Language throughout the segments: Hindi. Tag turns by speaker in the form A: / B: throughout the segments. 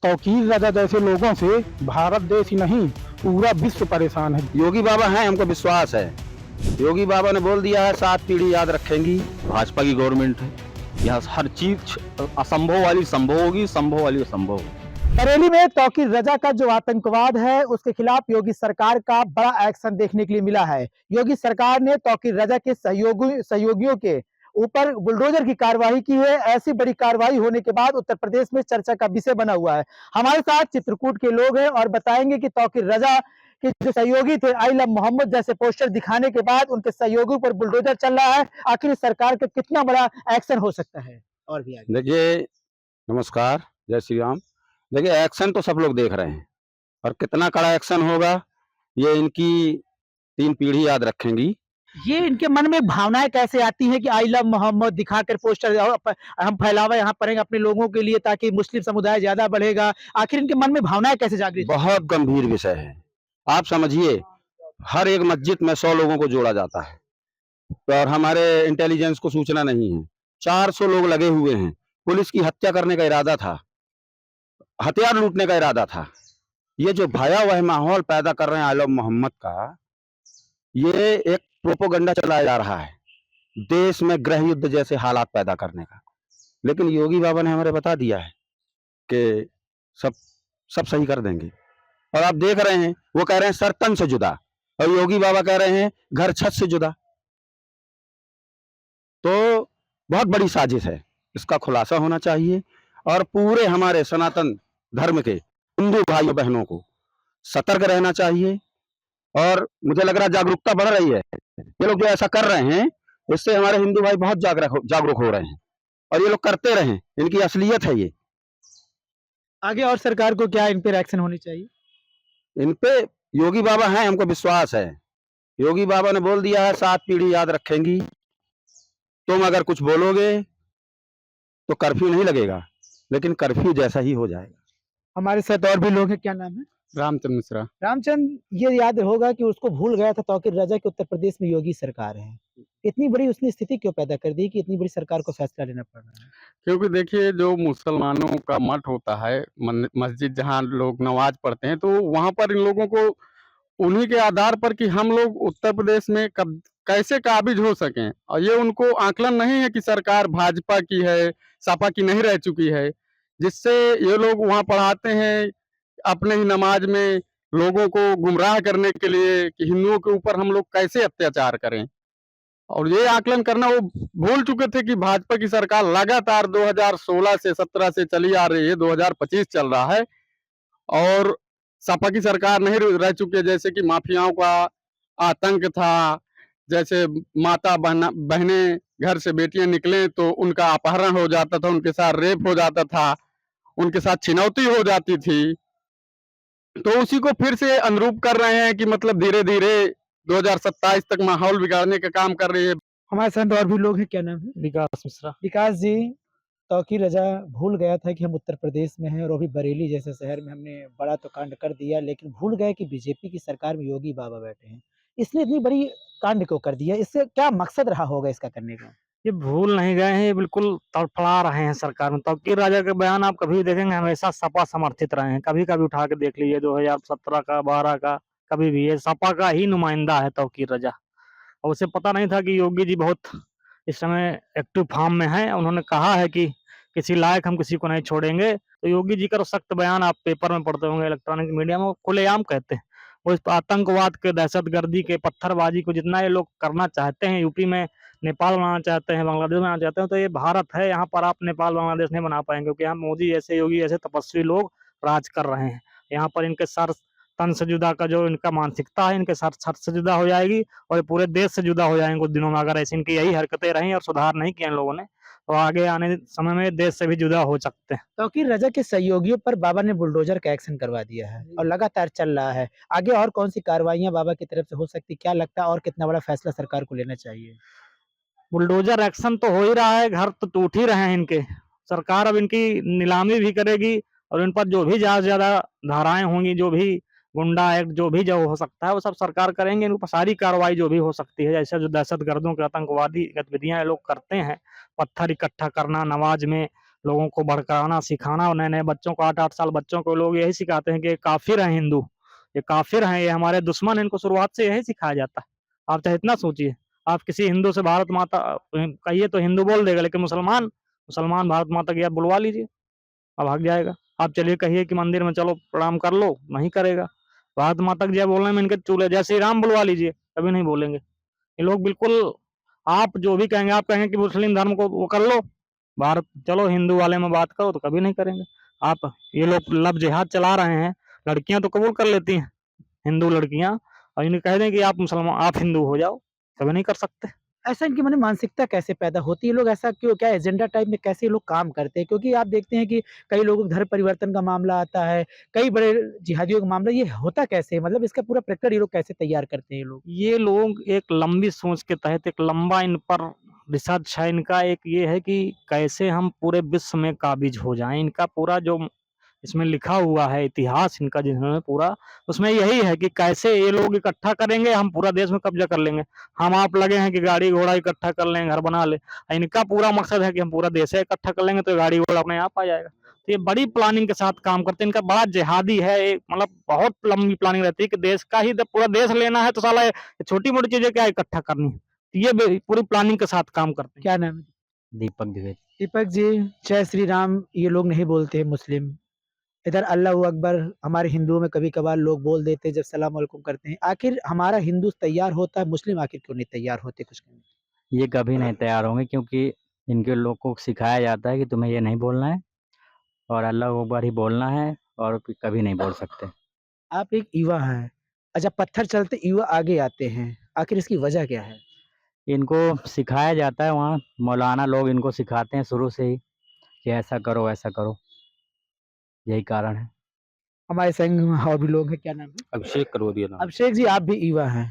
A: तौकीर रजा जैसे लोगों से भारत देश ही नहीं पूरा विश्व परेशान है।
B: योगी बाबा हैं, हमको विश्वास है। योगी बाबा ने बोल दिया है 7 पीढ़ी याद रखेंगी। भाजपा की गवर्नमेंट है, यहाँ हर चीज असंभव वाली संभव होगी, संभव वाली असंभव होगी।
A: बरेली में तौकीर रजा का जो आतंकवाद है उसके खिलाफ योगी सरकार का बड़ा एक्शन देखने के लिए मिला है। योगी सरकार ने तौकीर रजा के सहयोगियों के ऊपर बुलडोजर की कार्रवाई की है। ऐसी बड़ी कार्रवाई होने के बाद उत्तर प्रदेश में चर्चा का विषय बना हुआ है। हमारे साथ चित्रकूट के लोग हैं और बताएंगे कि तौकीर रजा के जो सहयोगी थे आई लव मोहम्मद जैसे पोस्टर दिखाने के बाद उनके सहयोगियों पर बुलडोजर चल रहा है। आखिर सरकार का कितना बड़ा एक्शन हो सकता है और भी आगे।
B: देखिए, नमस्कार, जय श्री राम। देखिए, एक्शन तो सब लोग देख रहे हैं और कितना कड़ा एक्शन होगा ये इनकी 3 पीढ़ी याद रखेंगी।
A: ये इनके मन में भावनाएं कैसे आती हैं कि आई लव मोहम्मद दिखाकर पोस्टर हम फैलावा यहाँ पड़ेंगे अपने लोगों के लिए ताकि मुस्लिम समुदाय ज्यादा बढ़ेगा। आखिर इनके मन में भावनाएं कैसे जागृत होती हैं?
B: बहुत गंभीर विषय है। आप समझिए, हर एक मस्जिद में 100 लोगों को जोड़ा जाता है और हमारे इंटेलिजेंस को सूचना नहीं है। 400 लोग लगे हुए हैं। पुलिस की हत्या करने का इरादा था, हथियार लूटने का इरादा था। ये जो भयावह माहौल पैदा कर रहे हैं आलम मोहम्मद का, ये एक प्रोपोगंडा चलाया जा रहा है देश में गृह युद्ध जैसे हालात पैदा करने का। लेकिन योगी बाबा ने हमारे बता दिया है कि सब सब सही कर देंगे। और आप देख रहे हैं, वो कह रहे हैं सर तन से जुदा, और योगी बाबा कह रहे हैं घर छत से जुदा। तो बहुत बड़ी साजिश है, इसका खुलासा होना चाहिए और पूरे हमारे सनातन धर्म के हिंदू भाइयों बहनों को सतर्क रहना चाहिए। और मुझे लग रहा है जागरूकता बढ़ रही है। ये लोग जो ऐसा कर रहे हैं, इससे हमारे हिंदू भाई बहुत जागरूक हो रहे हैं और ये लोग करते रहें, इनकी असलियत है ये।
A: आगे और सरकार को क्या इन पर एक्शन होनी चाहिए?
B: इन पे योगी बाबा हैं, हमको विश्वास है। योगी बाबा ने बोल दिया है 7 पीढ़ी याद रखेंगी। तुम अगर कुछ बोलोगे तो कर्फ्यू नहीं लगेगा, लेकिन कर्फ्यू जैसा ही हो जाएगा।
A: हमारे साथ और भी लोग हैं, क्या नाम है?
C: रामचंद्र मिश्रा।
A: रामचंद, ये याद होगा कि उसको भूल गया था तौकीर रजा कि उत्तर प्रदेश में योगी सरकार है। इतनी बड़ी उसने स्थिति क्यों पैदा कर दी कि इतनी बड़ी सरकार को फैसला लेना पड़ रहा है?
C: क्योंकि देखिए, जो मुसलमानों का मठ होता है, मस्जिद जहाँ लोग नमाज पढ़ते हैं, तो वहाँ पर इन लोगों को उन्हीं के आधार पर कि हम लोग उत्तर प्रदेश में कब कैसे काबिज हो सकें, और ये उनको आकलन नहीं है कि सरकार भाजपा की है, सपा की नहीं रह चुकी है, जिससे ये लोग वहाँ पढ़ाते हैं अपने ही नमाज में लोगों को गुमराह करने के लिए कि हिंदुओं के ऊपर हम लोग कैसे अत्याचार करें। और ये आकलन करना वो भूल चुके थे कि भाजपा की सरकार लगातार 2016 से 17 से चली आ रही है, 2025 चल रहा है, और सपा की सरकार नहीं रह चुकी है। जैसे कि माफियाओं का आतंक था, जैसे माता बहने घर से बेटियां निकले तो उनका अपहरण हो जाता था, उनके साथ रेप हो जाता था, उनके साथ छिनौती हो जाती थी। तो उसी को फिर से अनुरूप कर रहे हैं कि मतलब धीरे धीरे 2027 तक माहौल बिगाड़ने का काम कर रही है।
A: हमारे साथ और भी लोग हैं, क्या नाम है?
C: विकास मिश्रा।
A: विकास जी, तौकीर रजा भूल गया था कि हम उत्तर प्रदेश में हैं और अभी बरेली जैसे शहर में हमने बड़ा तो कांड कर दिया, लेकिन भूल गए कि बीजेपी की सरकार में योगी बाबा बैठे हैं। इसने इतनी बड़ी कांड क्यों कर दिया? इससे क्या मकसद रहा होगा इसका करने का?
D: ये भूल नहीं गए हैं, ये बिल्कुल तड़फड़ा रहे हैं सरकार में। तौकीर राजा के बयान आप कभी देखेंगे हमेशा सपा समर्थित रहे हैं। कभी-कभी उठा के देख लीजिए 2017 का, 12 का, कभी भी ये सपा का ही नुमाइंदा है तौकीर रजा। और उसे पता नहीं था कि योगी जी बहुत इस समय एक्टिव फार्म में हैं। उन्होंने कहा है कि किसी लायक हम किसी को नहीं छोड़ेंगे। तो योगी जी का तो सख्त बयान आप पेपर में पढ़ते होंगे, इलेक्ट्रॉनिक मीडिया में, वो खुलेआम कहते हैं। वो इस आतंकवाद के, दहशतगर्दी के, पत्थरबाजी को जितना ये लोग करना चाहते हैं, यूपी में नेपाल बनाना चाहते हैं, बांग्लादेश बनाना चाहते हैं, तो ये भारत है, यहाँ पर आप नेपाल बांग्लादेश नहीं बना पाएंगे, क्योंकि यहाँ मोदी जैसे, योगी जैसे तपस्वी लोग राज कर रहे हैं। यहाँ पर इनके सर तन से जुदा का जो इनका मानसिकता है, इनके सर से जुदा हो जाएगी और ये पूरे देश से जुदा हो जाएंगे कुछ दिनों में, अगर ऐसी इनकी यही हरकतें रहीं और सुधार नहीं किया इन लोगों ने, तो आगे आने समय में देश से भी जुदा हो सकते हैं।
A: तौकीर रजा के सहयोगियों पर बाबा ने बुलडोजर का एक्शन करवा दिया है और लगातार चल रहा है। आगे और कौन सी कार्रवाइयां बाबा की तरफ से हो सकती, क्या लगता है, और कितना बड़ा फैसला सरकार को लेना चाहिए?
D: बुलडोजर एक्शन तो हो ही रहा है, घर तो टूट ही रहे हैं इनके। सरकार अब इनकी नीलामी भी करेगी और इन पर जो भी ज्यादा से ज्यादा धाराएं होंगी, जो भी गुंडा एक्ट जो भी जो हो सकता है वो सब सरकार करेंगे। इनके ऊपर सारी कार्रवाई जो भी हो सकती है, जैसे जो दहशत गर्दों के आतंकवादी गतिविधियां ये लोग करते हैं, पत्थर इकट्ठा करना, नमाज में लोगों को भड़काना सिखाना, नए नए बच्चों को 8-8 साल बच्चों को लोग यही सिखाते हैं कि ये काफिर हैं हिंदू, ये काफिर हैं, ये हमारे दुश्मन हैं, इनको शुरुआत से यही सिखाया जाता है। आप चाहे इतना सोचिए, आप किसी हिंदू से भारत माता कहिए तो हिंदू बोल देगा, लेकिन मुसलमान मुसलमान भारत माता की आप बुलवा लीजिए, अब भाग जाएगा। आप चलिए कहिए कि मंदिर में चलो प्रणाम कर लो, नहीं करेगा। भारत माता की जय बोलने में इनके चूल्हे, जय श्री राम बुलवा लीजिए, कभी नहीं बोलेंगे। ये लोग बिल्कुल, आप जो भी कहेंगे, आप कहेंगे कि मुस्लिम धर्म को वो कर लो, भारत चलो हिंदू वाले में बात करो, तो कभी नहीं करेंगे। आप ये लोग लव जिहाद चला रहे हैं, लड़कियां तो कबूल कर लेती हैं हिंदू लड़कियां, और इन्हें कह दें कि आप मुसलमान, आप हिंदू हो जाओ, कभी नहीं कर सकते।
A: ऐसा इनकी माने मानसिकता कैसे पैदा होती है? ये लोग ऐसा क्यों, क्या एजेंडा टाइप में कैसे ये लोग काम करते हैं? क्योंकि आप देखते हैं कि कई लोगों के धर्म परिवर्तन का मामला आता है, कई बड़े जिहादियों का मामला, ये होता कैसे है? मतलब इसका पूरा प्रक्रिया ये लोग कैसे तैयार करते हैं ये लोग?
D: ये लोग एक लंबी सोच के तहत, एक लंबा इन पर रिसर्च है इनका, एक ये है कि कैसे हम पूरे विश्व में काबिज हो जाएं। इनका पूरा जो इसमें लिखा हुआ है इतिहास इनका, जिन्होंने पूरा, उसमें यही है कि कैसे ये लोग इकट्ठा करेंगे, हम पूरा देश में कब्जा कर लेंगे। हम आप लगे हैं कि गाड़ी घोड़ा इकट्ठा कर लें, घर बना ले, इनका पूरा मकसद है कि हम पूरा देश इकट्ठा कर लेंगे तो गाड़ी घोड़ा अपने आप आ जाएगा। तो ये बड़ी प्लानिंग के साथ काम करते हैं, इनका बड़ा जिहादी है, एक मतलब बहुत लंबी प्लानिंग रहती है कि देश का ही पूरा देश लेना है, तो साला ये छोटी मोटी चीजें क्या इकट्ठा करनी है। तो ये पूरी प्लानिंग के साथ काम करते हैं।
A: क्या नाम है?
E: दीपक द्विवेदी।
A: दीपक जी, जय श्री राम ये लोग नहीं बोलते हैं मुस्लिम। इधर अल्लाहू अकबर हमारे हिंदुओं में कभी-कभार लोग बोल देते हैं जब सलाम वालेकुम करते हैं। आखिर हमारा हिंदू तैयार होता है, मुस्लिम आखिर क्यों नहीं तैयार होते कुछ कहने?
E: ये कभी नहीं तैयार होंगे, क्योंकि इनके लोगों को सिखाया जाता है कि तुम्हें ये नहीं बोलना है और अल्लाह अकबर ही बोलना है, और कभी नहीं बोल सकते।
A: आप एक युवा हैं, अच्छा पत्थर चलते युवा आगे आते हैं, आखिर इसकी वजह क्या है?
E: इनको सिखाया जाता है, वहाँ मौलाना लोग इनको सिखाते हैं शुरू से ही कि ऐसा करो ऐसा करो, यही कारण है।
A: हमारे संग में और भी लोग हैं, क्या नाम है?
B: अभिषेक करोदिया नाम।
A: अभिषेक जी, आप भी युवा हैं,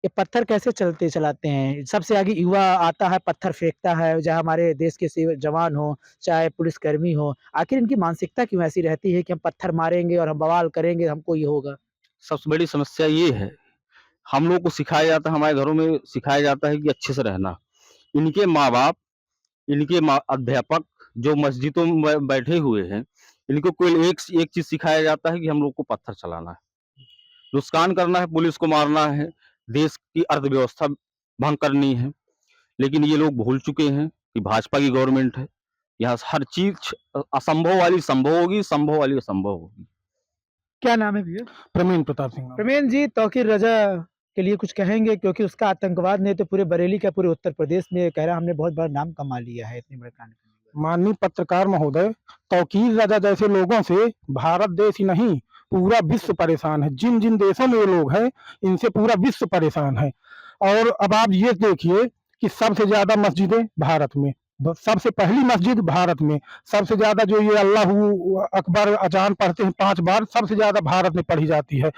A: ये पत्थर कैसे चलाते हैं? सबसे आगे युवा आता है, पत्थर फेंकता है, चाहे हमारे देश के जवान हो, चाहे पुलिसकर्मी हो, आखिर इनकी मानसिकता क्यों ऐसी रहती है कि हम पत्थर मारेंगे और हम बवाल करेंगे, हमको ये होगा?
B: सबसे बड़ी समस्या ये है, हम लोग को सिखाया जाता है, हमारे घरों में सिखाया जाता है कि अच्छे से रहना। इनके माँ-बाप, इनके अध्यापक जो मस्जिदों में बैठे हुए हैं, इनको कोई एक एक चीज़ सिखाया जाता है कि हम लोग को पत्थर चलाना है, नुकसान करना है, पुलिस को मारना है, देश की अर्थव्यवस्था भंग करनी है। लेकिन ये लोग भूल चुके हैं कि भाजपा की गवर्नमेंट है, यहाँ हर चीज़ असंभव वाली संभव होगी, संभव वाली असंभव होगी।
A: क्या नाम है भैया?
F: प्रवीण प्रताप सिंह नाम।
A: प्रवीण जी, तौकीर रजा के लिए कुछ कहेंगे? क्योंकि उसका आतंकवाद ने तो पूरे बरेली का, पूरे उत्तर प्रदेश में कह रहा हमने बहुत बड़ा नाम कमा लिया है इतने बड़े कांड करने के बाद।
F: माननीय पत्रकार महोदय, तौकीर रजा जैसे लोगों से भारत देश ही नहीं पूरा विश्व परेशान है। जिन जिन देशों में ये लोग हैं, इनसे पूरा विश्व परेशान है। और अब आप ये देखिए कि सबसे ज्यादा मस्जिदें भारत में, सबसे पहली मस्जिद भारत में, सबसे ज्यादा जो ये अल्लाहू अकबर अजान पढ़ते हैं 5 बार, सबसे ज्यादा भारत में पढ़ी जाती है।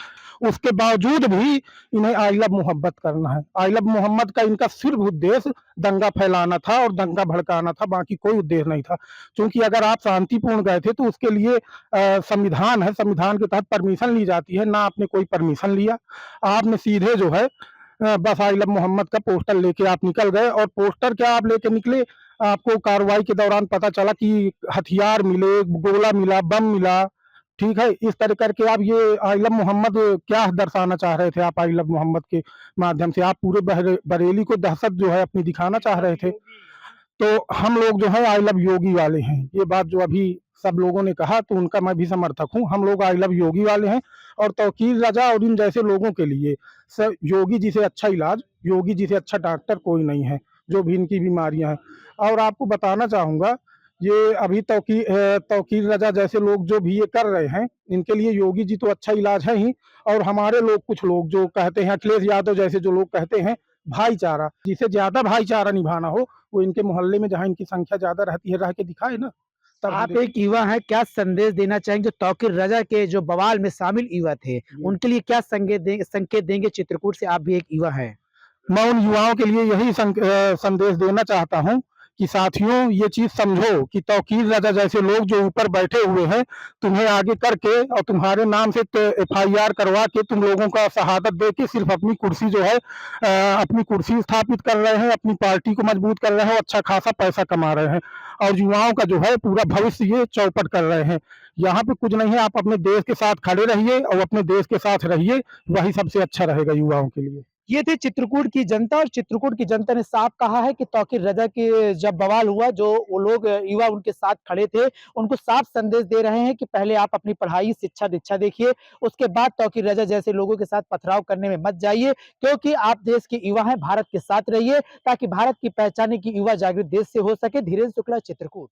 F: उसके बावजूद भी इन्हें आई लव मोहब्बत करना है। आई लव मोहम्मद का इनका सिर्फ उद्देश्य दंगा फैलाना था और दंगा भड़काना था, बाकी कोई उद्देश्य नहीं था। क्योंकि अगर आप शांतिपूर्ण गए थे तो उसके लिए संविधान है, संविधान के तहत परमिशन ली जाती है, ना आपने कोई परमिशन लिया। आपने सीधे जो है बस आई लव मोहम्मद का पोस्टर लेके आप निकल गए, और पोस्टर क्या आप लेके निकले, आपको कार्रवाई के दौरान पता चला कि हथियार मिले, गोला मिला, बम मिला, ठीक है। इस तरह करके आप ये आई लव मोहम्मद क्या दर्शाना चाह रहे थे? आप आई लव मोहम्मद के माध्यम से आप पूरे बरेली को दहशत जो है अपनी दिखाना चाह रहे थे। तो हम लोग जो है आई लव योगी वाले हैं। ये बात जो अभी सब लोगों ने कहा तो उनका मैं भी समर्थक हूँ। हम लोग आई लव योगी वाले हैं, और तौकीर रजा और इन जैसे लोगों के लिए सर योगी जी से अच्छा इलाज, योगी जी से अच्छा डॉक्टर कोई नहीं है, जो भी इनकी बीमारियां हैं। और आपको बताना चाहूँगा, ये अभी तौकीर रजा जैसे लोग जो भी ये कर रहे हैं, इनके लिए योगी जी तो अच्छा इलाज है ही, और हमारे लोग कुछ लोग जो कहते हैं, अखिलेश यादव जैसे जो लोग कहते हैं भाईचारा, जिसे ज्यादा भाईचारा निभाना हो वो इनके मोहल्ले में जहाँ इनकी संख्या ज्यादा रहती है रह के दिखाए ना। तब
A: आप एक युवा हैं, क्या संदेश देना चाहेंगे? जो तौकीर रजा के जो बवाल में शामिल युवा थे, उनके लिए क्या संकेत देंगे? चित्रकूट से आप भी एक युवा हैं।
F: मैं उन युवाओं के लिए यही संदेश देना चाहता हूँ कि साथियों ये चीज समझो कि तौकीर रजा जैसे लोग जो ऊपर बैठे हुए हैं, तुम्हें आगे करके और तुम्हारे नाम से FIR करवा के तुम लोगों का शहादत दे के सिर्फ अपनी कुर्सी जो है अपनी कुर्सी स्थापित कर रहे हैं, अपनी पार्टी को मजबूत कर रहे हैं, अच्छा खासा पैसा कमा रहे हैं और युवाओं का जो है पूरा भविष्य ये चौपट कर रहे हैं। यहाँ पे कुछ नहीं है, आप अपने देश के साथ खड़े रहिए और अपने देश के साथ रहिए, वही सबसे अच्छा रहेगा युवाओं के लिए।
A: ये थी चित्रकूट की जनता और चित्रकूट की जनता ने साफ कहा है कि तौकीर रजा के जब बवाल हुआ, जो वो लोग युवा उनके साथ खड़े थे, उनको साफ संदेश दे रहे हैं कि पहले आप अपनी पढ़ाई, शिक्षा, दीक्षा देखिए, उसके बाद तौकीर रजा जैसे लोगों के साथ पथराव करने में मत जाइए, क्योंकि आप देश के युवा हैं, भारत के साथ रहिए ताकि भारत की पहचाने की युवा जागृत देश से हो सके। धीरेन्द्र शुक्ला, चित्रकूट।